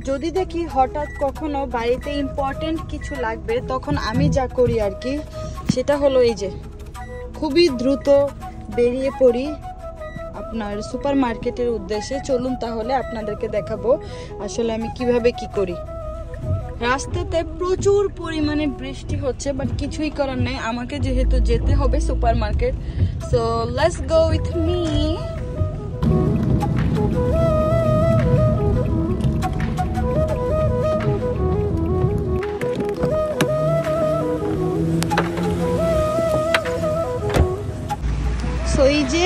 যদি দেখি হঠাৎ কখনো বাড়িতে ইম্পর্টেন্ট কিছু লাগবে, তখন আমি যা করি আর কি, সেটা হলো এই যে খুবই দ্রুত বেরিয়ে পড়ি আপনার সুপার মার্কেটের উদ্দেশ্যে। চলুন তাহলে আপনাদেরকে দেখাবো আসলে আমি কিভাবে কি করি। রাস্তাতে প্রচুর পরিমাণে বৃষ্টি হচ্ছে, বাট কিছুই করার নেই, আমাকে যেহেতু যেতে হবে super market. So let's go with me. So এই যে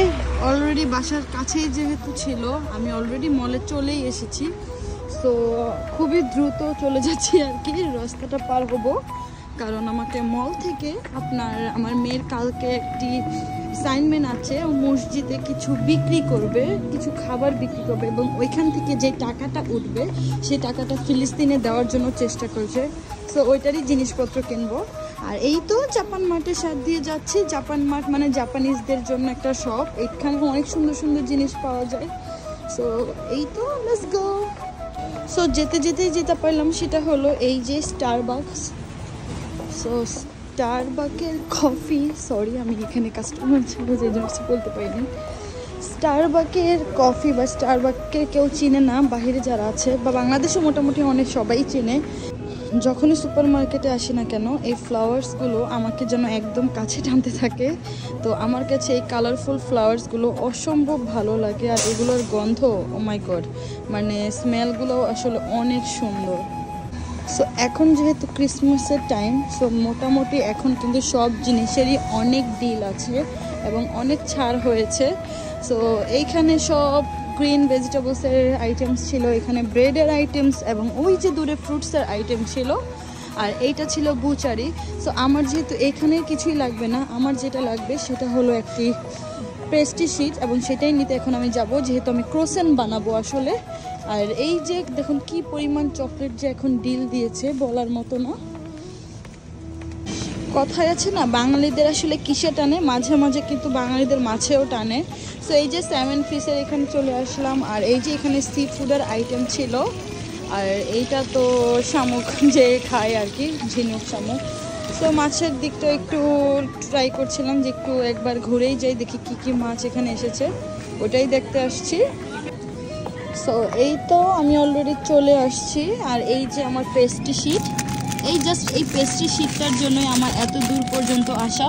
অলরেডি বাসার কাছেই যেহেতু ছিল, আমি অলরেডি মলে চলেই এসেছি। সো খুবই দ্রুত চলে যাচ্ছি আর কি, রাস্তাটা পার হব, কারণ আমাকে মল থেকে আমার মেয়ের কালকে একটি অ্যাসাইনমেন্ট আছে, মসজিদে কিছু বিক্রি করবে, কিছু খাবার বিক্রি করবে, এবং ওইখান থেকে যে টাকাটা উঠবে সেই টাকাটা ফিলিস্তিনে দেওয়ার জন্য চেষ্টা করছে। সো ওইটারই জিনিসপত্র কিনবো। আর এই তো জাপান মার্টের সাথ দিয়ে যাচ্ছি। জাপান মার্ট মানে জাপানিজদের জন্য একটা শপ, এখানে অনেক সুন্দর সুন্দর জিনিস পাওয়া যায়। সো এই তো লেটস গো। সো যেতে যেটা পাইলাম সেটা হলো এই যে স্টারবাকস। সো স্টারবাকের কফি, সরি আমি এখানে কাস্টমার ছিল যে জন্য বলতে পারিনি। স্টারবাকের কফি বা স্টারবাককে কেউ চিনে না বাইরে যারা আছে, বা বাংলাদেশে মোটামুটি অনেক সবাই চিনে। যখনই সুপার মার্কেটে আসি না কেন, এই ফ্লাওয়ার্সগুলো আমাকে যেন একদম কাছে টানতে থাকে। তো আমার কাছে এই কালারফুল ফ্লাওয়ার্সগুলো অসম্ভব ভালো লাগে, আর এগুলোর গন্ধ, ও মাই গড, মানে স্মেলগুলো আসলে অনেক সুন্দর। সো এখন যেহেতু ক্রিসমাসের টাইম, সো মোটামুটি এখন কিন্তু সব জিনিসেরই অনেক ডিল আছে এবং অনেক ছাড় হয়েছে। সো এইখানে সব গ্রিন ভেজিটেবলসের আইটেমস ছিল, এখানে ব্রেডের আইটেমস, এবং ওই যে দূরে ফ্রুটসের আইটেম ছিল, আর এইটা ছিল বুচারি। সো আমার যেহেতু এখানে কিছুই লাগবে না, আমার যেটা লাগবে সেটা হলো একটি পেস্ট্রি শিট, এবং সেটাই নিতে এখন আমি যাব, যেহেতু আমি ক্রোসেন্ট বানাবো আসলে। আর এই যে দেখুন কি পরিমাণ চকলেট যে এখন ডিল দিয়েছে, বলার মতো না। কথায় আছে না, বাঙালিদের আসলে কিসে টানে, মাঝে মাঝে কিন্তু বাঙালিদের মাছেও টানে। সো এই যে 7 পিসের এখানে চলে আসলাম, আর এই যে এখানে সি ফুডের আইটেম ছিল, আর এইটা তো শামুক যে খায় আর কি, ঝিনুক শামুক। সো মাছের দিকটা একটু ট্রাই করছিলাম যে একটু একবার ঘুরেই যাই, দেখি কি কি মাছ এখানে এসেছে, ওটাই দেখতে আসছি। সো এই তো আমি অলরেডি চলে আসছি, আর এই যে আমার পেস্ট্রি শিট, এই জাস্ট এই পেস্ট্রি শিটটার জন্যই আমার এত দূর পর্যন্ত আসা।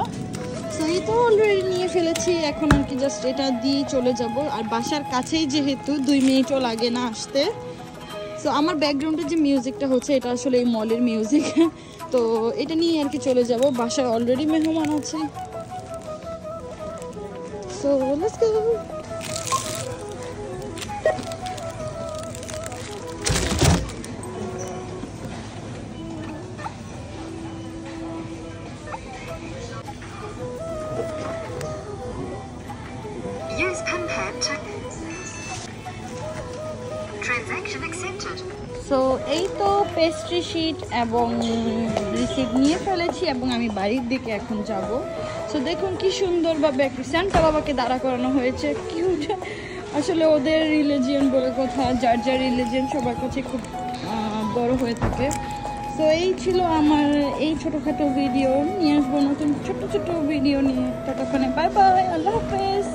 সো এই তো অলরেডি নিয়ে ফেলেছি, এখন আর কি জাস্ট এটা দিয়ে চলে যাব। আর বাসার কাছেই যেহেতু 2 মিনিটও লাগে না আসতে। সো আমার ব্যাকগ্রাউন্ডে যে মিউজিকটা হচ্ছে, এটা আসলে এই মলের মিউজিক। তো এটা নিয়ে আর কি চলে যাব, বাসায় অলরেডি মেহমান আছে। So let's go. Use PinPad to transaction accepted. So এই তো পেস্ট্রি শিট এবং রিসিপ্ট নিয়ে ফেলেছি, এবং আমি বাড়ির দিকে এখন যাব। সো দেখুন কি সুন্দরভাবে একটি সান্টা বাবাকে দাঁড়া করানো হয়েছে, কিউট। আসলে ওদের রিলিজিয়ন বলে কথা, যার যার রিলিজিয়ন সবার কাছে খুব বড় হয়ে থাকে। সো এই ছিল আমার এই ছোটোখাটো ভিডিও, নিয়ে আসবো নতুন ছোট্ট ছোট্ট ভিডিও নিয়ে। ততক্ষণে বাই বাই, আল্লাহ হাফেজ।